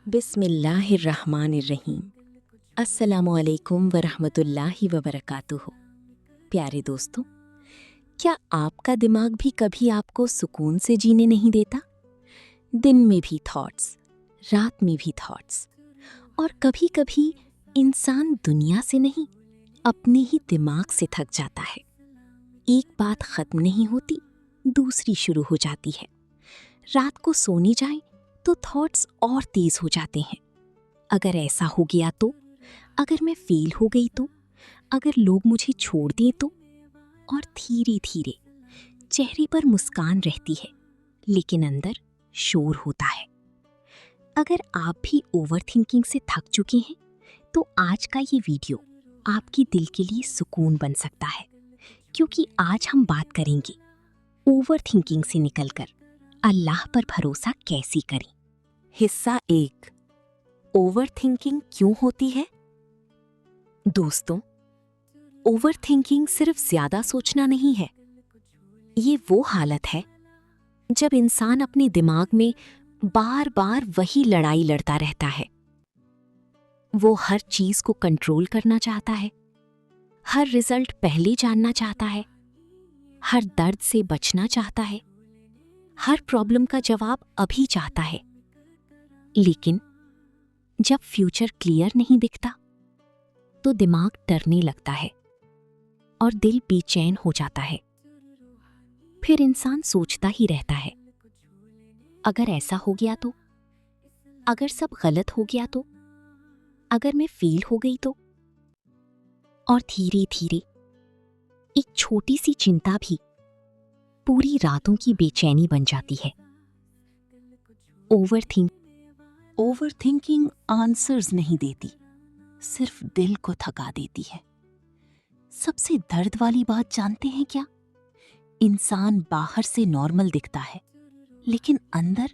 بسم اللہ الرحمن الرحیم۔ السلام علیکم ورحمۃ اللہ وبرکاتہ۔ پیارے دوستوں، کیا آپ کا دماغ بھی کبھی آپ کو سکون سے جینے نہیں دیتا؟ دن میں بھی تھاٹس، رات میں بھی تھاٹس، اور کبھی کبھی انسان دنیا سے نہیں اپنے ہی دماغ سے تھک جاتا ہے۔ ایک بات ختم نہیں ہوتی، دوسری شروع ہو جاتی ہے۔ رات کو سونے جائیں تو تھاٹس اور تیز ہو جاتے ہیں۔ اگر ایسا ہو گیا تو، اگر میں فیل ہو گئی تو، اگر لوگ مجھے چھوڑ دیں تو، اور دھیرے دھیرے چہرے پر مسکان رہتی ہے لیکن اندر شور ہوتا ہے۔ اگر آپ بھی اوور تھنکنگ سے تھک چکے ہیں تو آج کا یہ ویڈیو آپ کی دل کے لیے سکون بن سکتا ہے، کیونکہ آج ہم بات کریں گے اوور تھنکنگ سے نکل کر اللہ پر بھروسہ کیسے کریں۔ حصہ 1، اوور تھنکنگ کیوں ہوتی ہے؟ دوستوں، اوور تھنکنگ صرف زیادہ سوچنا نہیں ہے، یہ وہ حالت ہے جب انسان اپنے دماغ میں بار بار وہی لڑائی لڑتا رہتا ہے۔ وہ ہر چیز کو کنٹرول کرنا چاہتا ہے، ہر رزلٹ پہلے جاننا چاہتا ہے، ہر درد سے بچنا چاہتا ہے، ہر پرابلم کا جواب ابھی چاہتا ہے۔ لیکن جب فیوچر کلیئر نہیں دکھتا تو دماغ ڈرنے لگتا ہے اور دل بے چین ہو جاتا ہے۔ پھر انسان سوچتا ہی رہتا ہے، اگر ایسا ہو گیا تو، اگر سب غلط ہو گیا تو، اگر میں فیل ہو گئی تو، اور دھیرے دھیرے ایک چھوٹی سی چنتا بھی پوری راتوں کی بے چینی بن جاتی ہے۔ اوور تھنکنگ آنسرز نہیں دیتی، صرف دل کو تھکا دیتی ہے۔ سب سے درد والی بات جانتے ہیں کیا؟ انسان باہر سے نارمل دکھتا ہے لیکن اندر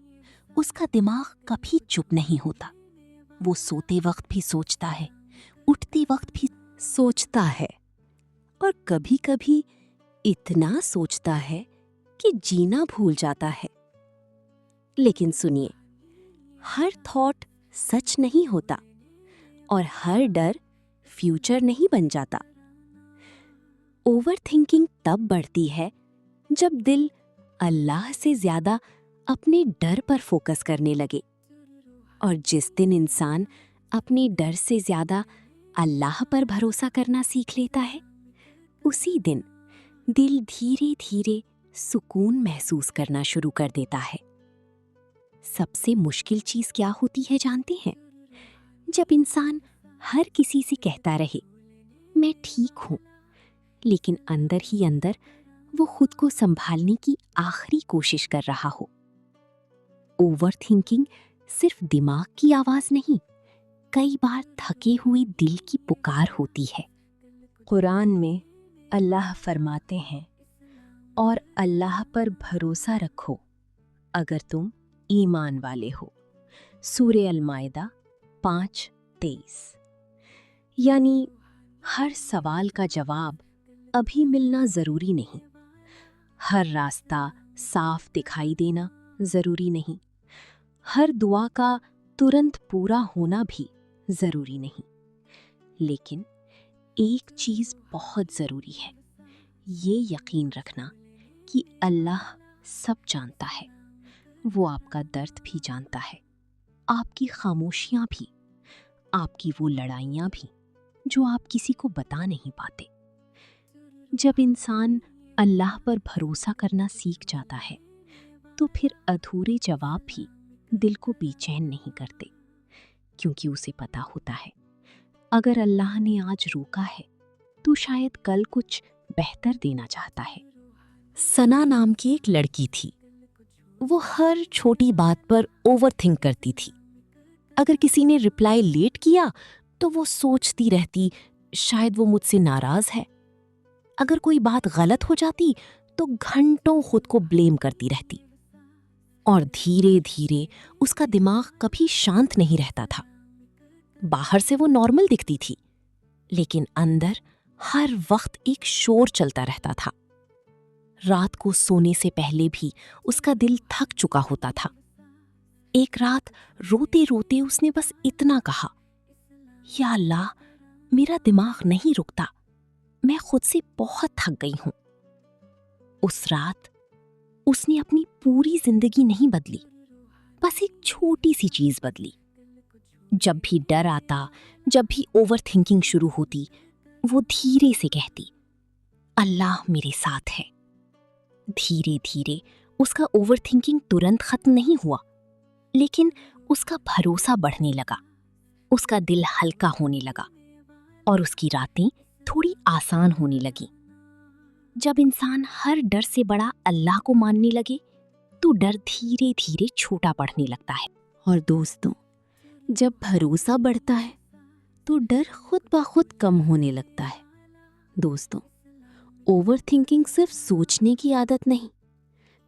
اس کا دماغ کبھی چپ نہیں ہوتا۔ وہ سوتے وقت بھی سوچتا ہے، اٹھتے وقت بھی سوچتا ہے، اور کبھی کبھی اتنا سوچتا ہے کہ جینا بھول جاتا ہے۔ لیکن سنیے، ہر تھاٹ سچ نہیں ہوتا اور ہر ڈر فیوچر نہیں بن جاتا۔ اوور تھنکنگ تب بڑھتی ہے جب دل اللہ سے زیادہ اپنے ڈر پر فوکس کرنے لگے، اور جس دن انسان اپنے ڈر سے زیادہ اللہ پر بھروسہ کرنا سیکھ لیتا ہے، اسی دن دل دھیرے دھیرے سکون محسوس کرنا شروع کر دیتا ہے۔ سب سے مشکل چیز کیا ہوتی ہے جانتے ہیں؟ جب انسان ہر کسی سے کہتا رہے میں ٹھیک ہوں، لیکن اندر ہی اندر وہ خود کو سنبھالنے کی آخری کوشش کر رہا ہو۔ اوور تھنکنگ صرف دماغ کی آواز نہیں، کئی بار تھکے ہوئے دل کی پکار ہوتی ہے۔ قرآن میں اللہ فرماتے ہیں، اور اللہ پر بھروسہ رکھو اگر تم ایمان والے ہو۔ سورہ المائدہ 5:23۔ یعنی ہر سوال کا جواب ابھی ملنا ضروری نہیں، ہر راستہ صاف دکھائی دینا ضروری نہیں، ہر دعا کا ترنت پورا ہونا بھی ضروری نہیں۔ لیکن ایک چیز بہت ضروری ہے، یہ یقین رکھنا کہ اللہ سب جانتا ہے۔ وہ آپ کا درد بھی جانتا ہے، آپ کی خاموشیاں بھی، آپ کی وہ لڑائیاں بھی جو آپ کسی کو بتا نہیں پاتے۔ جب انسان اللہ پر بھروسہ کرنا سیکھ جاتا ہے تو پھر ادھورے جواب بھی دل کو بے چین نہیں کرتے، کیونکہ اسے پتا ہوتا ہے اگر اللہ نے آج روکا ہے تو شاید کل کچھ بہتر دینا چاہتا ہے۔ ثنا نام کی ایک لڑکی تھی، وہ ہر چھوٹی بات پر اوور تھنک کرتی تھی۔ اگر کسی نے رپلائی لیٹ کیا تو وہ سوچتی رہتی شاید وہ مجھ سے ناراض ہے۔ اگر کوئی بات غلط ہو جاتی تو گھنٹوں خود کو بلیم کرتی رہتی، اور دھیرے دھیرے اس کا دماغ کبھی شانت نہیں رہتا تھا۔ باہر سے وہ نارمل دکھتی تھی لیکن اندر ہر وقت ایک شور چلتا رہتا تھا۔ رات کو سونے سے پہلے بھی اس کا دل تھک چکا ہوتا تھا۔ एक रात रोते रोते उसने बस इतना कहा, या अल्लाह, मेरा दिमाग नहीं रुकता, मैं खुद से बहुत थक गई हूं। उस रात उसने अपनी पूरी जिंदगी नहीं बदली, बस एक छोटी सी चीज बदली। जब भी डर आता, जब भी ओवर थिंकिंग शुरू होती, वो धीरे से कहती, अल्लाह मेरे साथ है। धीरे धीरे उसका ओवर थिंकिंग तुरंत खत्म नहीं हुआ, लेकिन उसका भरोसा बढ़ने लगा, उसका दिल हल्का होने लगा और उसकी रातें थोड़ी आसान होने लगी। जब इंसान हर डर से बड़ा अल्लाह को मानने लगे, तो डर धीरे धीरे छोटा पड़ने लगता है। और दोस्तों, जब भरोसा बढ़ता है तो डर खुद ब खुद कम होने लगता है। दोस्तों, ओवर थिंकिंग सिर्फ सोचने की आदत नहीं,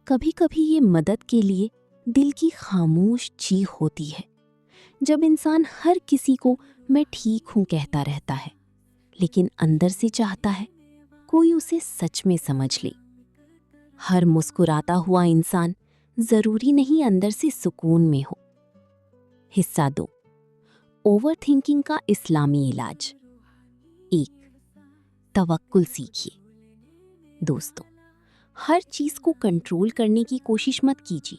कभी कभी ये मदद के लिए दिल की खामोश चीख होती है। जब इंसान हर किसी को मैं ठीक हूं कहता रहता है, लेकिन अंदर से चाहता है कोई उसे सच में समझ ले। हर मुस्कुराता हुआ इंसान जरूरी नहीं अंदर से सुकून में हो। हिस्सा 2, ओवर थिंकिंग का इस्लामी इलाज। 1, तवक्कुल सीखिए। दोस्तों, हर चीज को कंट्रोल करने की कोशिश मत कीजिए,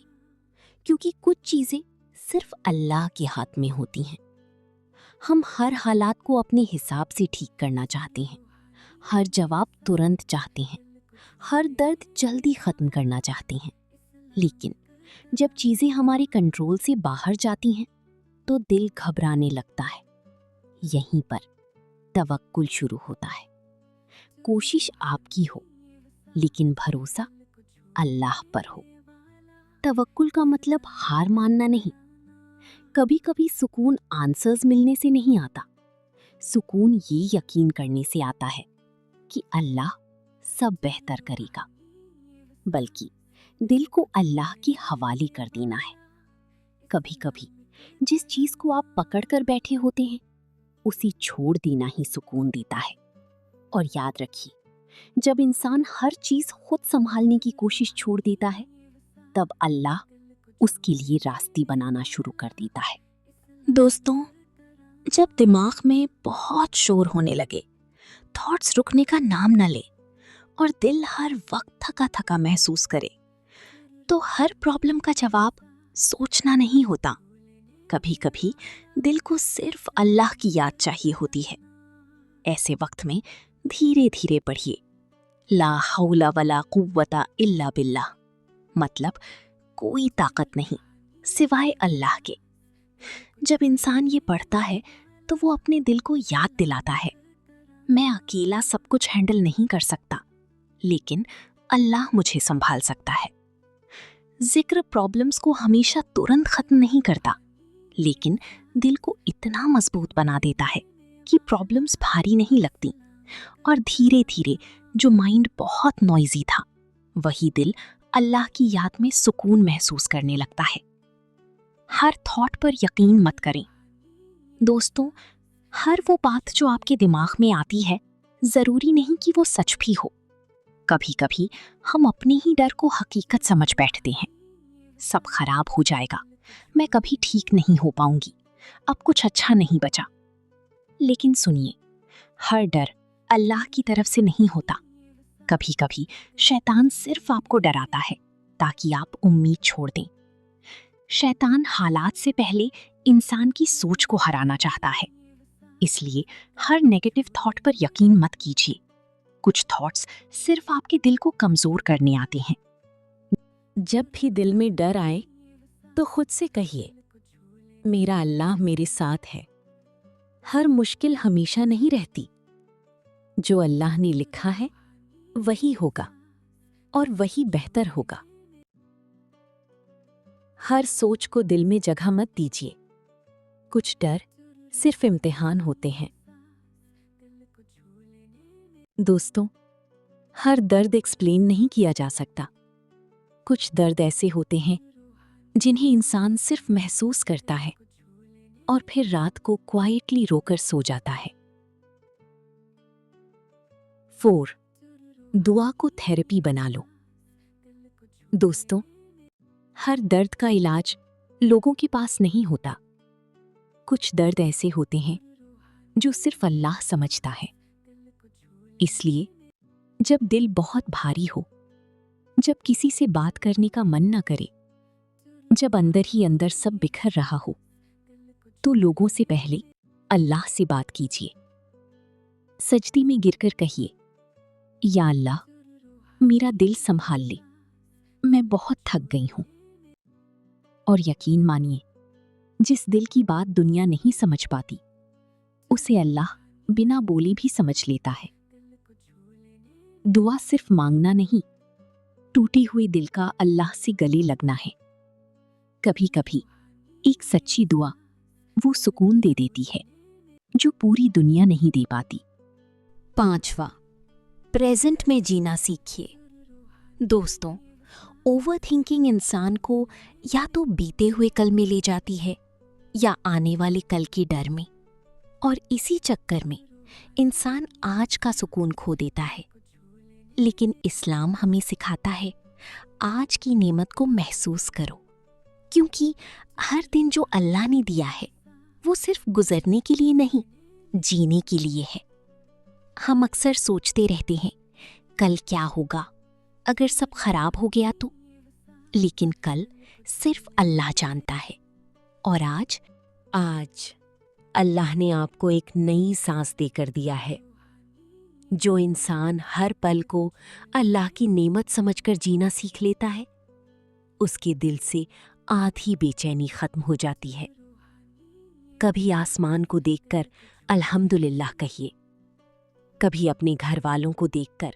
क्योंकि कुछ चीजें सिर्फ अल्लाह के हाथ में होती हैं। हम हर हालात को अपने हिसाब से ठीक करना चाहते हैं, हर जवाब तुरंत चाहते हैं, हर दर्द जल्दी खत्म करना चाहते हैं। लेकिन जब चीजें हमारे कंट्रोल से बाहर जाती हैं, तो दिल घबराने लगता है। यहीं पर तवक्कुल शुरू होता है। कोशिश आपकी हो, लेकिन भरोसा अल्लाह पर हो। तवक्कुल का मतलब हार मानना नहीं। कभी कभी सुकून आंसर्स मिलने से नहीं आता, सुकून ये यकीन करने से आता है कि अल्लाह सब बेहतर करेगा। बल्कि दिल को अल्लाह के हवाले कर देना है। कभी कभी जिस चीज को आप पकड़ कर बैठे होते हैं, उसे छोड़ देना ही सुकून देता है। और याद रखिए, जब इंसान हर चीज खुद संभालने की कोशिश छोड़ देता है, तब अल्लाह उसके लिए रास्ते बनाना शुरू कर देता है। दोस्तों, जब दिमाग में बहुत शोर होने लगे, थॉट्स रुकने का नाम न ले और दिल हर वक्त थका थका महसूस करे, तो हर प्रॉब्लम का जवाब सोचना नहीं होता। कभी कभी दिल को सिर्फ अल्लाह की याद चाहिए होती है। ऐसे वक्त में धीरे धीरे पढ़िए, ला हौला वला कुव्वता इल्ला बिल्लाह, मतलब कोई ताकत नहीं सिवाय अल्लाह के। जब इंसान ये पढ़ता है, तो वो अपने दिल को याद दिलाता है, मैं अकेला सब कुछ हैंडल नहीं कर सकता, लेकिन अल्लाह मुझे संभाल सकता है। जिक्र प्रॉब्लम्स को हमेशा तुरंत खत्म नहीं करता, लेकिन दिल को इतना मजबूत बना देता है कि प्रॉब्लम्स भारी नहीं लगती। और धीरे धीरे जो माइंड बहुत नॉइजी था, वही दिल अल्लाह की याद में सुकून महसूस करने लगता है। हर थॉट पर यकीन मत करें। दोस्तों, हर वो बात जो आपके दिमाग में आती है, जरूरी नहीं कि वो सच भी हो। कभी कभी हम अपने ही डर को हकीकत समझ बैठते हैं। सब खराब हो जाएगा, मैं कभी ठीक नहीं हो पाऊंगी, अब कुछ अच्छा नहीं बचा। लेकिन सुनिए, हर डर अल्लाह की तरफ से नहीं होता। कभी कभी शैतान सिर्फ आपको डराता है ताकि आप उम्मीद छोड़ दें। शैतान हालात से पहले इंसान की सोच को हराना चाहता है। इसलिए हर नेगेटिव थॉट पर यकीन मत कीजिए। कुछ थॉट्स सिर्फ आपके दिल को कमजोर करने आते हैं। जब भी दिल में डर आए, तो खुद से कहिए, मेरा अल्लाह मेरे साथ है। हर मुश्किल हमेशा नहीं रहती। जो अल्लाह ने लिखा है वही होगा, और वही बेहतर होगा। हर सोच को दिल में जगह मत दीजिए। कुछ डर सिर्फ इम्तिहान होते हैं। दोस्तों, हर दर्द एक्सप्लेन नहीं किया जा सकता। कुछ दर्द ऐसे होते हैं जिन्हें इंसान सिर्फ महसूस करता है और फिर रात को क्वाइटली रोकर सो जाता है। 4, दुआ को थेरेपी बना लो। दोस्तों, हर दर्द का इलाज लोगों के पास नहीं होता। कुछ दर्द ऐसे होते हैं जो सिर्फ अल्लाह समझता है। इसलिए जब दिल बहुत भारी हो, जब किसी से बात करने का मन न करे, जब अंदर ही अंदर सब बिखर रहा हो, तो लोगों से पहले अल्लाह से बात कीजिए। सजदी में गिरकर कहिए, या अल्लाह, मेरा दिल संभाल ले, मैं बहुत थक गई हूं। और यकीन मानिए, जिस दिल की बात दुनिया नहीं समझ पाती, उसे अल्लाह बिना बोले भी समझ लेता है। दुआ सिर्फ मांगना नहीं, टूटे हुए दिल का अल्लाह से गले लगना है। कभी कभी एक सच्ची दुआ वो सुकून दे देती है जो पूरी दुनिया नहीं दे पाती। 5वां, प्रेजेंट में जीना सीखिए। दोस्तों, ओवरथिंकिंग इंसान को या तो बीते हुए कल में ले जाती है या आने वाले कल के डर में, और इसी चक्कर में इंसान आज का सुकून खो देता है। लेकिन इस्लाम हमें सिखाता है, आज की नेमत को महसूस करो, क्योंकि हर दिन जो अल्लाह ने दिया है वो सिर्फ गुजरने के लिए नहीं, जीने के लिए है। हम अक्सर सोचते रहते हैं, कल क्या होगा अगर सब खराब हो गया तो। लेकिन कल सिर्फ अल्लाह जानता है। और आज अल्लाह ने आपको एक नई सांस देकर दिया है। जो इंसान हर पल को अल्लाह की नेमत समझकर जीना सीख लेता है, उसके दिल से आधी बेचैनी खत्म हो जाती है। कभी आसमान को देखकर अल्हम्दुलिल्लाह कहिए, कभी अपने घर वालों को देखकर,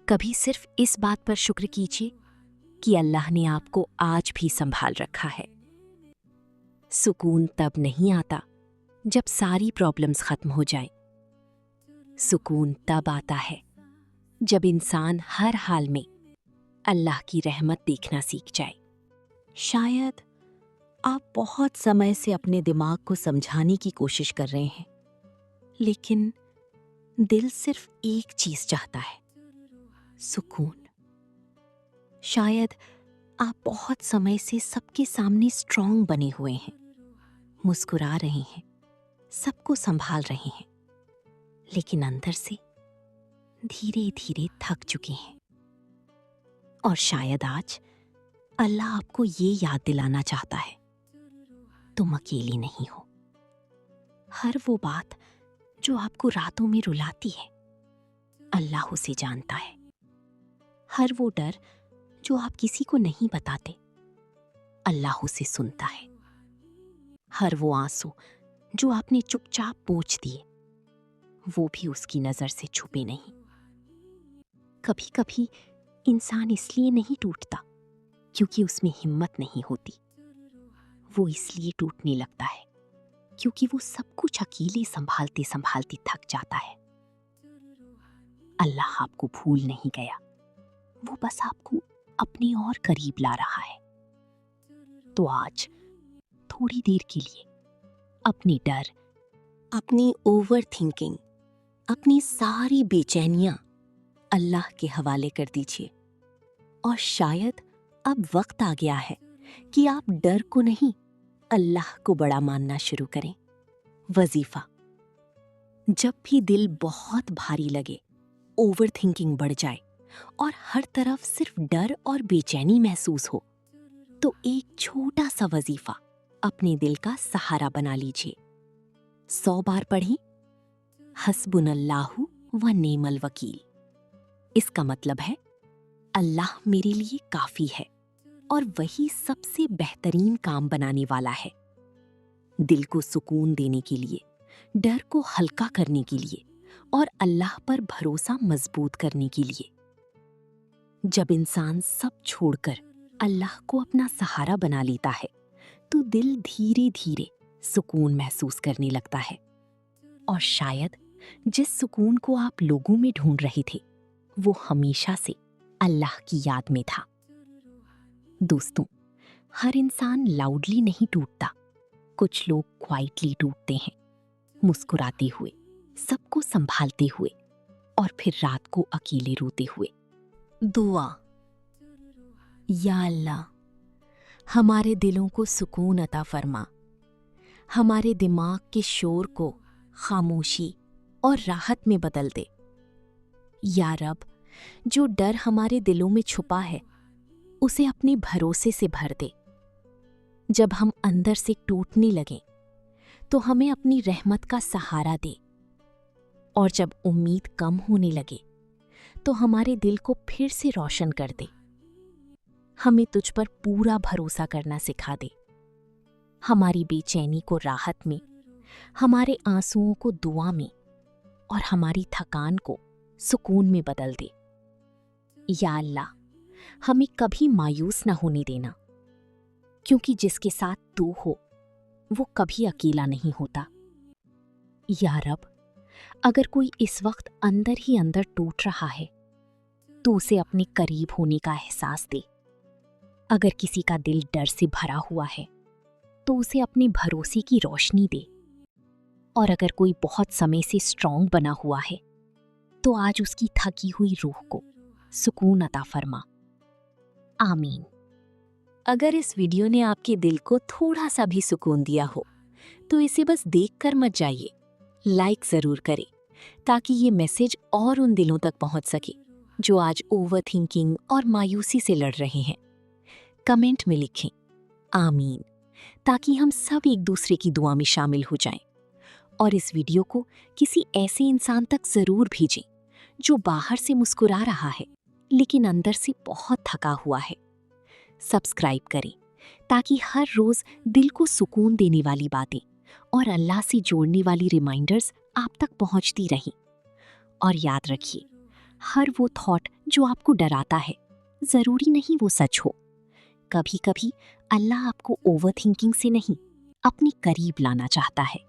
कभी सिर्फ इस बात पर शुक्र कीजिए कि अल्लाह ने आपको आज भी संभाल रखा है। सुकून तब नहीं आता जब सारी प्रॉब्लम्स खत्म हो जाए। सुकून तब आता है जब इंसान हर हाल में अल्लाह की रहमत देखना सीख जाए। शायद आप बहुत समय से अपने दिमाग को समझाने की कोशिश कर रहे हैं, लेकिन दिल सिर्फ एक चीज चाहता है, सुकून। शायद आप बहुत समय से सबके सामने स्ट्रांग बने हुए हैं, मुस्कुरा रहे हैं, सबको संभाल रहे हैं, लेकिन अंदर से धीरे धीरे थक चुके हैं। और शायद आज अल्लाह आपको ये याद दिलाना चाहता है, तुम अकेली नहीं हो। हर वो बात जो आपको रातों में रुलाती है, अल्लाह उसे जानता है। हर वो डर जो आप किसी को नहीं बताते, अल्लाह उसे सुनता है। हर वो आंसू जो आपने चुपचाप पोंछ दिए, वो भी उसकी नजर से छुपे नहीं। कभी कभी इंसान इसलिए नहीं टूटता क्योंकि उसमें हिम्मत नहीं होती, वो इसलिए टूटने लगता है क्योंकि वो सब कुछ अकेले संभालते संभालते थक जाता है। अल्लाह आपको भूल नहीं गया, वो बस आपको अपने और करीब ला रहा है। तो आज थोड़ी देर के लिए अपनी डर, अपनी ओवर थिंकिंग, अपनी सारी बेचैनियां अल्लाह के हवाले कर दीजिए। और शायद अब वक्त आ गया है कि आप डर को नहीं, अल्लाह को बड़ा मानना शुरू करें। वजीफा, जब भी दिल बहुत भारी लगे, ओवर थिंकिंग बढ़ जाए और हर तरफ सिर्फ डर और बेचैनी महसूस हो, तो एक छोटा सा वजीफा अपने दिल का सहारा बना लीजिए। 100 बार पढ़ें, हस्बुनल्लाहु व नेमल वकील। इसका मतलब है, अल्लाह मेरे लिए काफी है और वही सबसे बेहतरीन काम बनाने वाला है। दिल को सुकून देने के लिए, डर को हल्का करने के लिए और अल्लाह पर भरोसा मजबूत करने के लिए। जब इंसान सब छोड़कर अल्लाह को अपना सहारा बना लेता है, तो दिल धीरे धीरे सुकून महसूस करने लगता है। और शायद जिस सुकून को आप लोगों में ढूंढ रहे थे, वो हमेशा से अल्लाह की याद में था। दोस्तों, हर इंसान लाउडली नहीं टूटता, कुछ लोग क्वाइटली टूटते हैं, मुस्कुराते हुए, सबको संभालते हुए और फिर रात को अकेले रोते हुए। दुआ, या अल्लाह, हमारे दिलों को सुकून अता फरमा, हमारे दिमाग के शोर को खामोशी और राहत में बदल दे। या रब, जो डर हमारे दिलों में छुपा है उसे अपने भरोसे से भर दे। जब हम अंदर से टूटने लगें तो हमें अपनी रहमत का सहारा दे, और जब उम्मीद कम होने लगे तो हमारे दिल को फिर से रोशन कर दे। हमें तुझ पर पूरा भरोसा करना सिखा दे, हमारी बेचैनी को राहत में, हमारे आंसुओं को दुआ में और हमारी थकान को सुकून में बदल दे। या अल्लाह, हमें कभी मायूस न होने देना, क्योंकि जिसके साथ तू हो वो कभी अकेला नहीं होता। या रब, अगर कोई इस वक्त अंदर ही अंदर टूट रहा है तो उसे अपने करीब होने का एहसास दे। अगर किसी का दिल डर से भरा हुआ है तो उसे अपने भरोसे की रोशनी दे। और अगर कोई बहुत समय से स्ट्रॉन्ग बना हुआ है तो आज उसकी थकी हुई रूह को सुकून अता फरमा। आमीन। अगर इस वीडियो ने आपके दिल को थोड़ा सा भी सुकून दिया हो तो इसे बस देखकर मत जाइए, लाइक ज़रूर करें ताकि ये मैसेज और उन दिलों तक पहुंच सके जो आज ओवर थिंकिंग और मायूसी से लड़ रहे हैं। कमेंट में लिखें आमीन, ताकि हम सब एक दूसरे की दुआ में शामिल हो जाएं। और इस वीडियो को किसी ऐसे इंसान तक ज़रूर भेजें जो बाहर से मुस्कुरा रहा है लेकिन अंदर से बहुत थका हुआ है। सब्सक्राइब करें ताकि हर रोज़ दिल को सुकून देने वाली बातें और अल्लाह से जोड़ने वाली रिमाइंडर्स आप तक पहुंचती रहें। और याद रखिए, हर वो थॉट जो आपको डराता है ज़रूरी नहीं वो सच हो। कभी कभी अल्लाह आपको ओवर थिंकिंग से नहीं, अपने करीब लाना चाहता है।